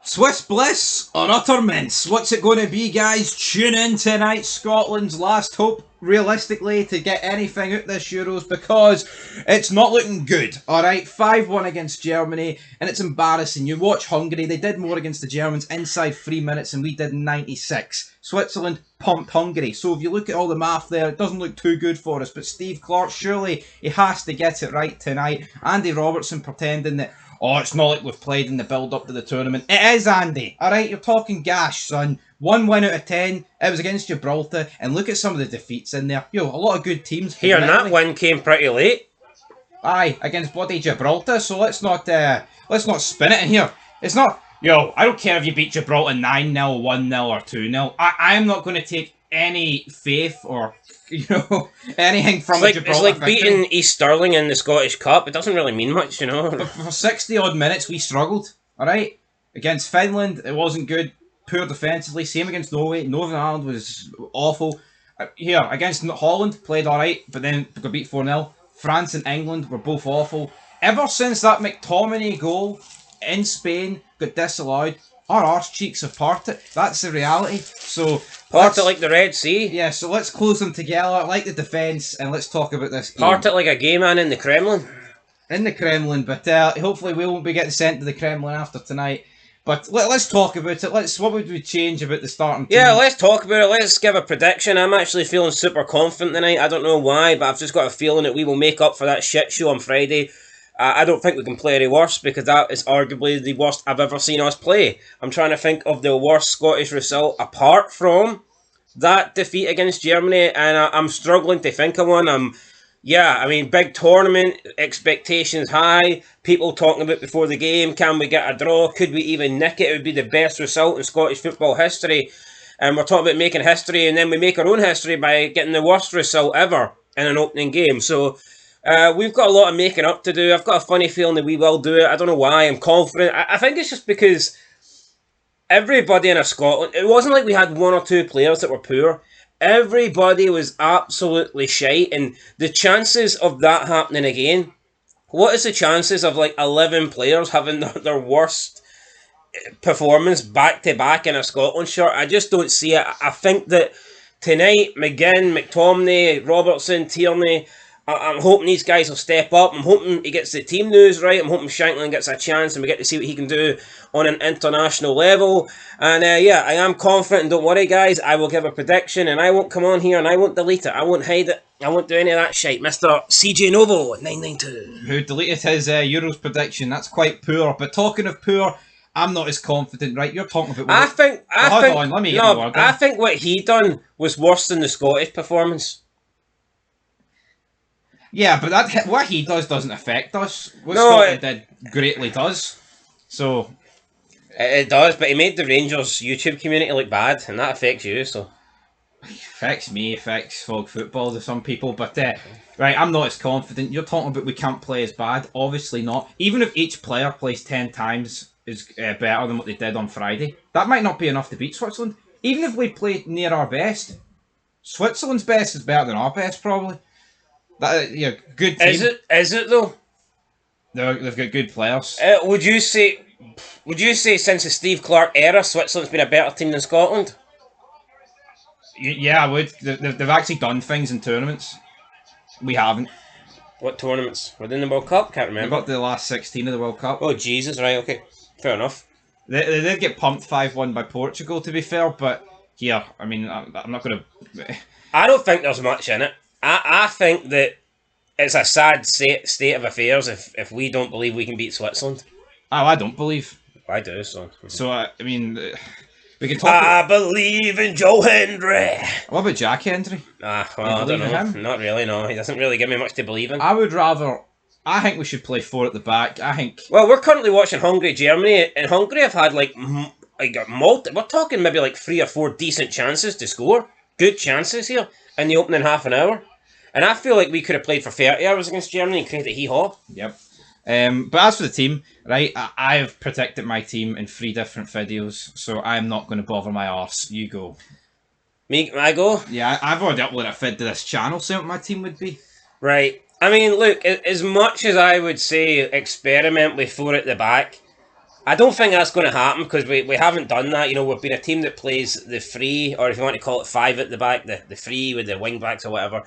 Swiss bliss or utter mince? What's it going to be, guys? Tune in tonight. Scotland's last hope, realistically, to get anything out this Euros, because it's not looking good. Alright, 5-1 against Germany, and it's embarrassing. You watch Hungary, they did more against the Germans inside 3 minutes than we did in 96. Switzerland pumped Hungary. So if you look at all the math there, it doesn't look too good for us. But Steve Clarke, surely he has to get it right tonight. Andy Robertson pretending that, oh, it's not like we've played in the build-up to the tournament. It is, Andy. Alright, you're talking gash, son. 1 win out of 10. It was against Gibraltar. And look at some of the defeats in there. Yo, a lot of good teams. Here, and that win came pretty late. Aye, against bloody Gibraltar. So let's not spin it in here. It's not... Yo, I don't care if you beat Gibraltar 9-0, 1-0 or 2-0. I'm not going to take any faith or... anything from Gibraltar. It's like beating East Stirling in the Scottish Cup. It doesn't really mean much, But for 60 odd minutes, we struggled. Alright? Against Finland, it wasn't good. Poor defensively. Same against Norway. Northern Ireland was awful. Here, against Holland, played alright, but then got beat 4-0. France and England were both awful. Ever since that McTominay goal in Spain got disallowed, our arse cheeks have parted. That's the reality. So... Part it like the Red Sea. Yeah, so let's close them together. I like the defence, and let's talk about this game. Part it like a gay man in the Kremlin. In the Kremlin, but hopefully we won't be getting sent to the Kremlin after tonight. But let's talk about it. What would we change about the starting team? Yeah, let's talk about it. Let's give a prediction. I'm actually feeling super confident tonight. I don't know why, but I've just got a feeling that we will make up for that shit show on Friday. I don't think we can play any worse, because that is arguably the worst I've ever seen us play. I'm trying to think of the worst Scottish result apart from that defeat against Germany, and I'm struggling to think of one. Big tournament, expectations high, people talking about before the game, can we get a draw, could we even nick it? It would be the best result in Scottish football history. And we're talking about making history, and then we make our own history by getting the worst result ever in an opening game. So we've got a lot of making up to do. I've got a funny feeling that we will do it. I don't know why. I'm confident. I think it's just because everybody in Scotland, it wasn't like we had one or two players that were poor. Everybody was absolutely shite, and the chances of that happening again, what is the chances of like 11 players having their worst performance back-to-back in a Scotland shirt? I just don't see it. I think that tonight, McGinn, McTominay, Robertson, Tierney, I'm hoping these guys will step up. I'm hoping he gets the team news right. I'm hoping Shankland gets a chance and we get to see what he can do on an international level. And I am confident, and don't worry guys, I will give a prediction and I won't come on here and I won't delete it. I won't hide it. I won't do any of that shit. Mr. CJ Novo 992. Who deleted his Euros prediction. That's quite poor. But talking of poor, I'm not as confident, right? You're talking about... I think what he done was worse than the Scottish performance. Yeah, but what he does doesn't affect us. What Scotland did greatly does. So it does, but he made the Rangers YouTube community look bad, and that affects you. So affects me, affects fog football to some people. But right, I'm not as confident. You're talking about we can't play as bad. Obviously not. Even if each player plays 10 times is better than what they did on Friday, that might not be enough to beat Switzerland. Even if we played near our best, Switzerland's best is better than our best, probably. Good team. Is it though? They've got good players. Would you say since the Steve Clarke era, Switzerland's been a better team than Scotland? Yeah, I would. They've actually done things in tournaments. We haven't. What tournaments? Within the World Cup? Can't remember. They got the last 16 of the World Cup. Oh Jesus! Right, okay, fair enough. They did get pumped 5-1 by Portugal, to be fair, but here, I mean, I'm not going to... I don't think there's much in it. I think that it's a sad state of affairs if we don't believe we can beat Switzerland. Oh, I don't believe. I do, so... So, I mean, we can talk... I believe in Joe Hendry! What about Jack Hendry? I don't know. Him? Not really, no. He doesn't really give me much to believe in. I think we should play 4 at the back. Well, we're currently watching Hungary-Germany, and Hungary have had, we're talking maybe 3 or 4 decent chances to score. Good chances here in the opening half an hour. And I feel like we could have played for 30 hours against Germany and created a hee-haw. Yep. But as for the team, right, I've predicted my team in 3 different videos, so I'm not going to bother my arse. You go. Me, I go? Yeah, I've already uploaded a vid to this channel, saying what my team would be. Right. I mean, look, as much as I would say experiment with 4 at the back, I don't think that's going to happen because we haven't done that. You know, we've been a team that plays the free, or if you want to call it five at the back, the free with the wing backs or whatever.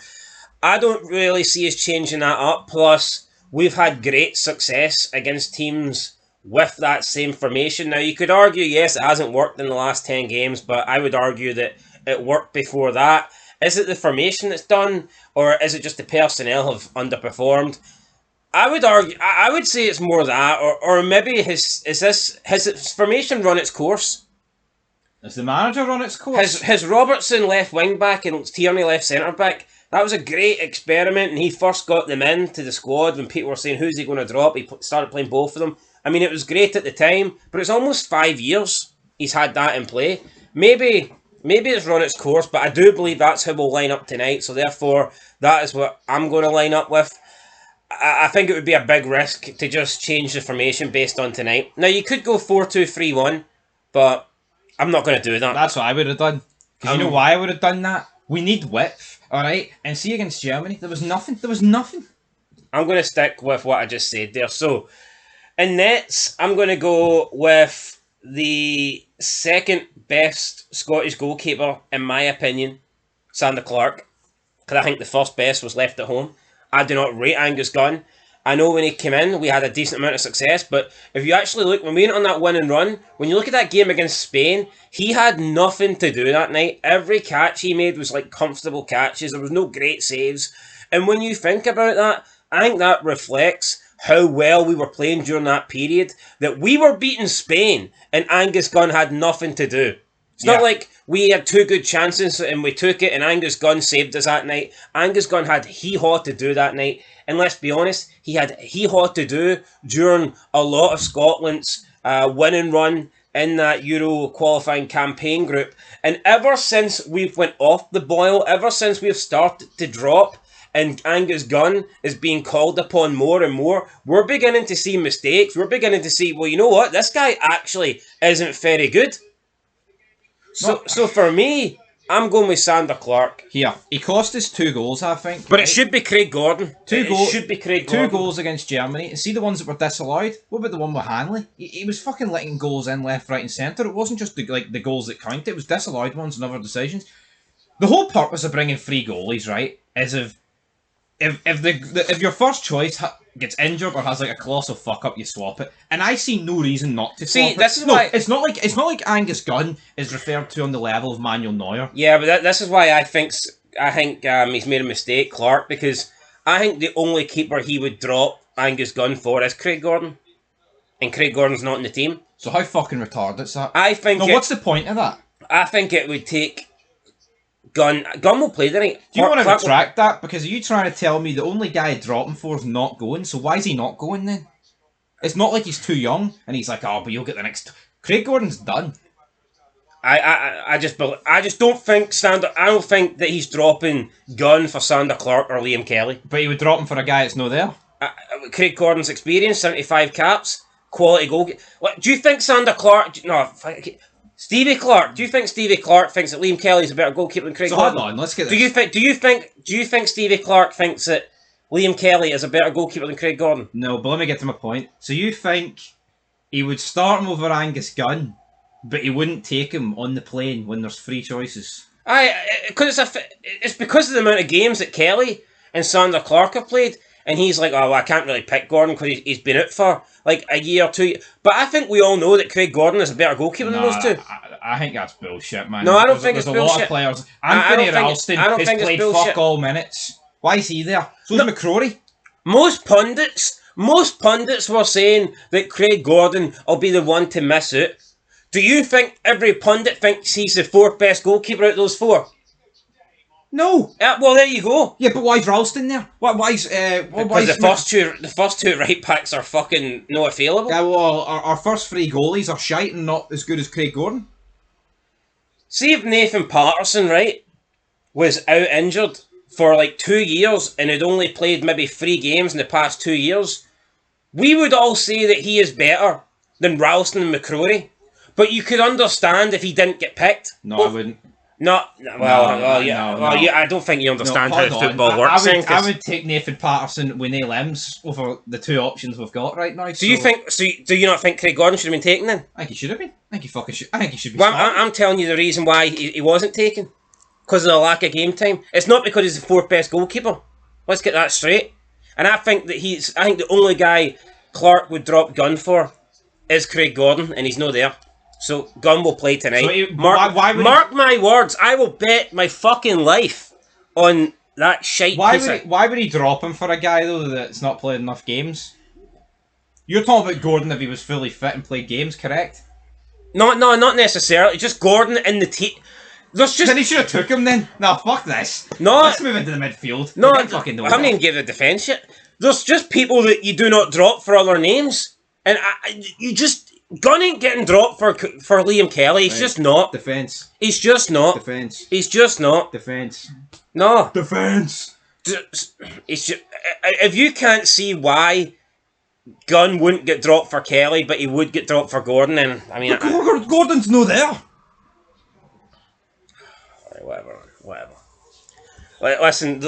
I don't really see us changing that up. Plus, we've had great success against teams with that same formation. Now, you could argue, yes, it hasn't worked in the last 10 games, but I would argue that it worked before that. Is it the formation that's done, or is it just the personnel have underperformed? I would argue. I would say it's more that, or maybe has his formation run its course? Has the manager run its course? Has Robertson left wing back and Tierney left centre back? That was a great experiment, and he first got them into the squad when people were saying who's he going to drop. He started playing both of them. I mean, it was great at the time, but it's almost 5 years he's had that in play. Maybe it's run its course, but I do believe that's how we'll line up tonight. So therefore, that is what I'm going to line up with. I think it would be a big risk to just change the formation based on tonight. Now, you could go 4-2-3-1, but I'm not going to do that. That's what I would have done. Because you know why I would have done that? We need width, alright? And see against Germany, there was nothing. There was nothing. I'm going to stick with what I just said there. So, in nets, I'm going to go with the second best Scottish goalkeeper, in my opinion, Sander Clarke. Because I think the first best was left at home. I do not rate Angus Gunn. I know when he came in, we had a decent amount of success, but if you actually look, when we went on that win and run, when you look at that game against Spain, he had nothing to do that night. Every catch he made was like comfortable catches. There was no great saves. And when you think about that, I think that reflects how well we were playing during that period, that we were beating Spain and Angus Gunn had nothing to do. It's not like we had two good chances and we took it and Angus Gunn saved us that night. Angus Gunn had hee-haw to do that night. And let's be honest, he had hee-haw to do during a lot of Scotland's win and run in that Euro qualifying campaign group. And ever since we've went off the boil, ever since we've started to drop and Angus Gunn is being called upon more and more, we're beginning to see mistakes. We're beginning to see, well, you know what? This guy actually isn't very good. So for me, I'm going with Sander Clarke. Here, he cost us 2 goals, I think. But it should be Craig Gordon. It should be Craig Gordon. 2 goals against Germany. And see the ones that were disallowed? What about the one with Hanley? He was fucking letting goals in left, right and centre. It wasn't just the goals that counted. It was disallowed ones and other decisions. The whole purpose of bringing 3 goalies, right, is if your first choice gets injured or has like a colossal fuck up, you swap it. And I see no reason not to swap it. This is why it's not like Angus Gunn is referred to on the level of Manuel Neuer. Yeah, but this is why I think he's made a mistake, Clark, because I think the only keeper he would drop Angus Gunn for is Craig Gordon, and Craig Gordon's not in the team. So how fucking retarded is that? I think. No, what's the point of that? I think it would take. Gunn will play tonight. Do you want to retract that? Because are you trying to tell me the only guy dropping for is not going? So why is he not going then? It's not like he's too young and he's like, oh, but you'll get the next. Craig Gordon's done. I just don't think I don't think that he's dropping Gunn for Sander Clarke or Liam Kelly. But he would drop him for a guy that's no there. Craig Gordon's experience, 75 caps, quality goal. Do you think Sander Clarke? No. Stevie Clarke. Do you think Stevie Clarke thinks that Liam Kelly's a better goalkeeper than Craig Gordon? Hold on, let's get this. Do you think Stevie Clarke thinks that Liam Kelly is a better goalkeeper than Craig Gordon? No, but let me get to my point. So you think he would start him over Angus Gunn, but he wouldn't take him on the plane when there's 3 choices? It's because of the amount of games that Kelly and Sander Clarke have played, and he's like, oh, well, I can't really pick Gordon because he's been out for like a year or 2. But I think we all know that Craig Gordon is a better goalkeeper than those two. I think that's bullshit, man. No, I don't think it's bullshit. There's a lot of players. Anthony Ralston has played fuck all minutes. Why is he there? So's McCrory. Most pundits were saying that Craig Gordon will be the one to miss it. Do you think every pundit thinks he's the 4th best goalkeeper out of those 4? No. Well, there you go. Yeah, but why is Ralston there? Because the first two right backs are fucking not available. Yeah, well, our first 3 goalies are shite and not as good as Craig Gordon. See if Nathan Patterson, right, was out injured for like 2 years and had only played maybe 3 games in the past 2 years, we would all say that he is better than Ralston and McCrory. But you could understand if he didn't get picked. No, I wouldn't. I don't think you understand how football works. I would take Nathan Patterson with no limbs over the two options we've got right now. Do you not think Craig Gordon should have been taken then? I think he should have been. I think he fucking should. I think he should be. Well, I'm telling you the reason why he wasn't taken. Because of the lack of game time. It's not because he's the fourth best goalkeeper. Let's get that straight. And I think that the only guy Clarke would drop Gunn for is Craig Gordon, and he's not there. So Gunn will play tonight. So mark my words. I will bet my fucking life on that shite. Why would he drop him for a guy though that's not played enough games? You're talking about Gordon if he was fully fit and played games, correct? No, not necessarily. Just Gordon in the team. Then he should have took him then. No, fuck this. No, let's move into the midfield. No, I haven't even given a defence yet. There's just people that you do not drop for other names, and Gunn ain't getting dropped for Liam Kelly. He's just not. Defence. He's just not. Defence. He's just not. Defence. No. Defence. It's just, if you can't see why Gunn wouldn't get dropped for Kelly, but he would get dropped for Gordon, then I mean, Gordon's no there. Whatever. Listen,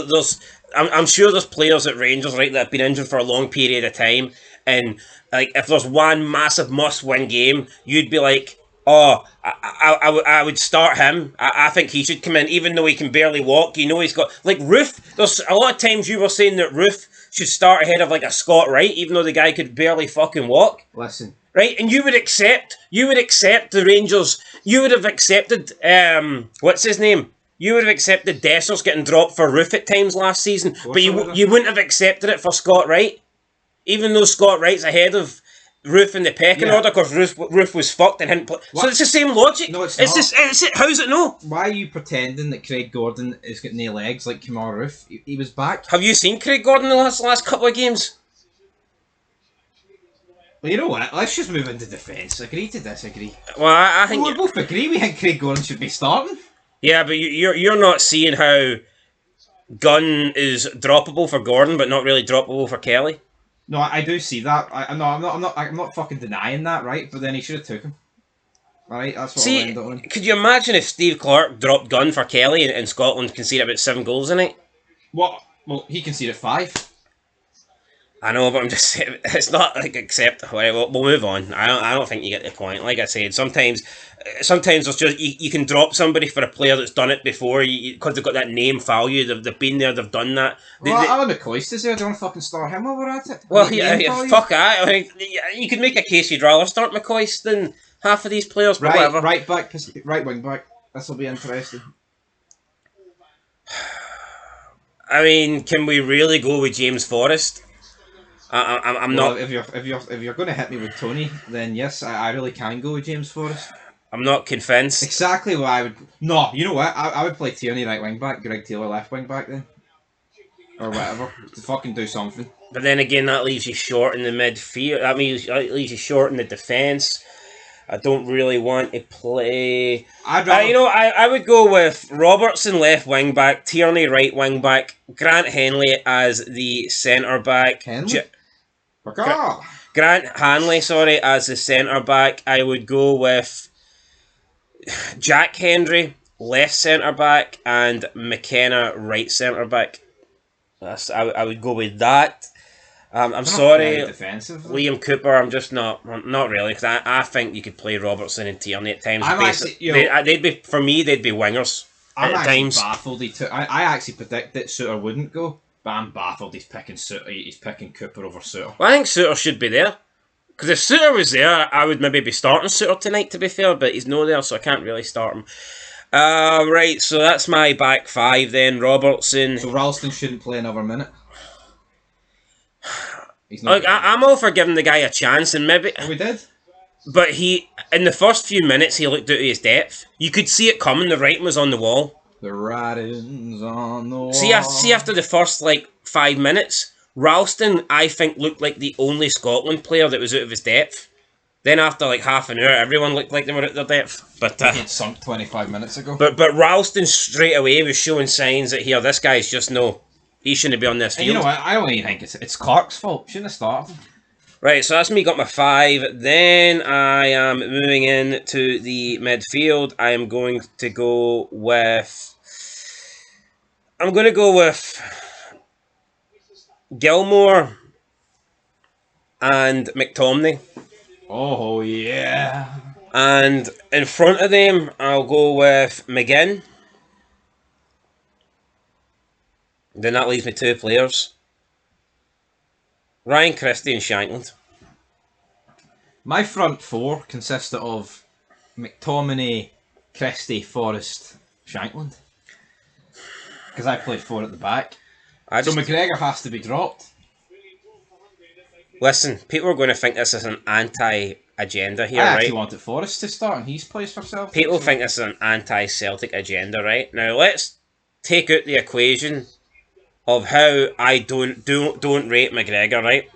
I'm sure there's players at Rangers, right, that have been injured for a long period of time, and like if there's one massive must-win game, you'd be like, oh, I would start him. I think he should come in, even though he can barely walk. You know, he's got like Roofe. There's a lot of times you were saying that Roofe should start ahead of like a Scott Wright, even though the guy could barely fucking walk. Listen. Right, and you would accept the Rangers. You would have accepted what's his name? You would have accepted Dessers getting dropped for Roofe at times last season, but you wouldn't have accepted it for Scott Wright, even though Scott Wright's ahead of Roofe in the pecking order because Roofe was fucked and hadn't. So it's the same logic. No, it's not. How's it no? Why are you pretending that Craig Gordon has got no legs like Kemar Roofe? He was back. Have you seen Craig Gordon in the last couple of games? Well, you know what? Let's just move into defence. Agree to disagree. Well, I think we both agree. We think Craig Gordon should be starting. Yeah, but you're not seeing how Gunn is droppable for Gordon, but not really droppable for Kelly. No, I do see that. I'm not fucking denying that, right? But then he should have took him. Right, that's what I'll end on. Could you imagine if Steve Clarke dropped Gunn for Kelly and Scotland conceded about 7 goals a night? What? Well, he conceded 5. I know, but I'm just saying, it's not like acceptable. Right, we'll move on. I don't think you get the point. Like I said, sometimes there's just you can drop somebody for a player that's done it before because they've got that name value. They've been there. They've done that. Alan McCoist is there. Do you want to fucking start him while we're at it? Well, fuck that. I mean, you could make a case you'd rather start McCoist than half of these players. But whatever. Right wing back. This will be interesting. I mean, can we really go with James Forrest? I'm not. If you're going to hit me with Tony, then yes, I really can go with James Forrest. I'm not convinced. Exactly what I would. No, you know what? I would play Tierney right wing back, Greg Taylor left wing back then, or whatever to fucking do something. But then again, that leaves you short in the midfield. That leaves you short in the defence. I don't really want to play. I would go with Robertson left wing back, Tierney right wing back, Grant Henley as the centre back. Grant Hanley, as the centre back. I would go with Jack Hendry left centre back and McKenna right centre back. I would go with that. I'm sorry, Liam Cooper. I'm just not really, because I think you could play Robertson and Tierney at times. They'd be wingers. I'm baffled. I actually predict that Suter wouldn't go. But I'm baffled he's picking Suter. He's picking Cooper over Suter. Well, I think Suter should be there. Because if Suter was there, I would maybe be starting Suter tonight, to be fair. But he's not there, so I can't really start him. Right, so that's my back 5 then. Robertson. So Ralston shouldn't play another minute? I'm all for giving the guy a chance, and maybe... Oh, we did? But in the first few minutes, he looked out of his depth. You could see it coming. The writing was on the wall. The writing's on the wall. See after the first 5 minutes, Ralston, I think, looked like the only Scotland player that was out of his depth. Then after half an hour, everyone looked like they were at their depth. But he had sunk 25 minutes ago. But Ralston straight away was showing signs that this guy's just he shouldn't be on this field. And you know what? I don't even think it's Clarke's fault. Shouldn't have started him. Right, so that's me got my 5. Then I am moving in to the midfield. I am going to go with... I'm going to go with Gilmore and McTominay. Oh, yeah. And in front of them, I'll go with McGinn. Then that leaves me 2 players. Ryan Christie and Shankland. My front 4 consisted of McTominay, Christie, Forrest, Shankland. Because I played 4 at the back. So McGregor has to be dropped. Listen, people are going to think this is an anti-agenda here, I right? actually wanted Forrest to start and he's plays for Celtic. People think this is an anti-Celtic agenda, right? Now let's take out the equation of how I don't rate McGregor, right?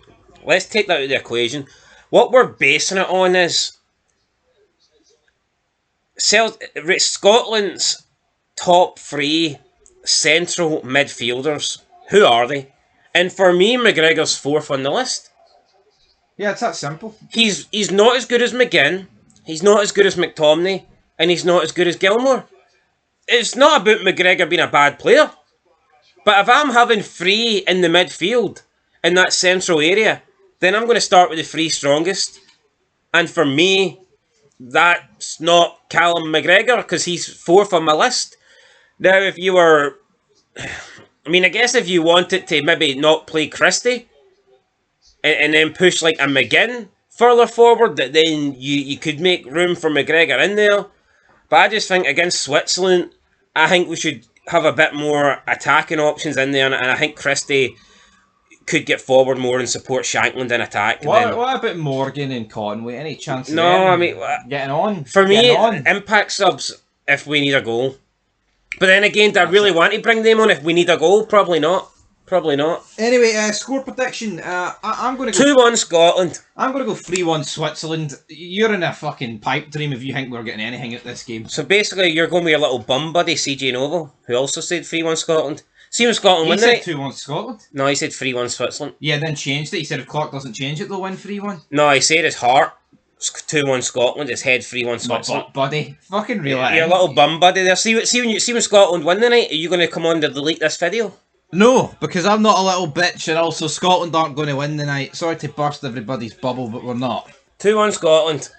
Let's take that out of the equation. What we're basing it on is Scotland's top 3 central midfielders. Who are they? And for me, McGregor's 4th on the list. Yeah, it's that simple. He's not as good as McGinn, he's not as good as McTominay, and he's not as good as Gilmore. It's not about McGregor being a bad player. But if I'm having 3 in the midfield, in that central area, then I'm going to start with the 3 strongest. And for me, that's not Callum McGregor, because he's 4th on my list. Now, if you were... I mean, I guess if you wanted to maybe not play Christie, and then push like a McGinn further forward, that then you could make room for McGregor in there. But I just think against Switzerland, I think we should have a bit more attacking options in there, and I think Christie could get forward more and support Shankland in attack. What about Morgan and Conway? Any chance of getting on? For me, impact subs if we need a goal. But then again, do I really want to bring them on if we need a goal? Probably not. Probably not. Anyway, score prediction. I'm going to go 2-1 Scotland. I'm going to go 3-1 Switzerland. You're in a fucking pipe dream if you think we're getting anything at this game. So basically, you're going with your little bum buddy, CJ Noble, who also said 3-1 Scotland. See when Scotland win, He said 2-1 Scotland. No, he said 3-1 Switzerland. Yeah, then changed it. He said if Clarke doesn't change it, they'll win 3-1. No, he said his heart 2-1 Scotland, his head 3-1 Switzerland. Buddy, fucking real. Your little bum buddy there. See when Scotland win the night, are you going to come on to delete this video? No, because I'm not a little bitch, and also Scotland aren't going to win the night. Sorry to burst everybody's bubble, but we're not. 2-1 Scotland.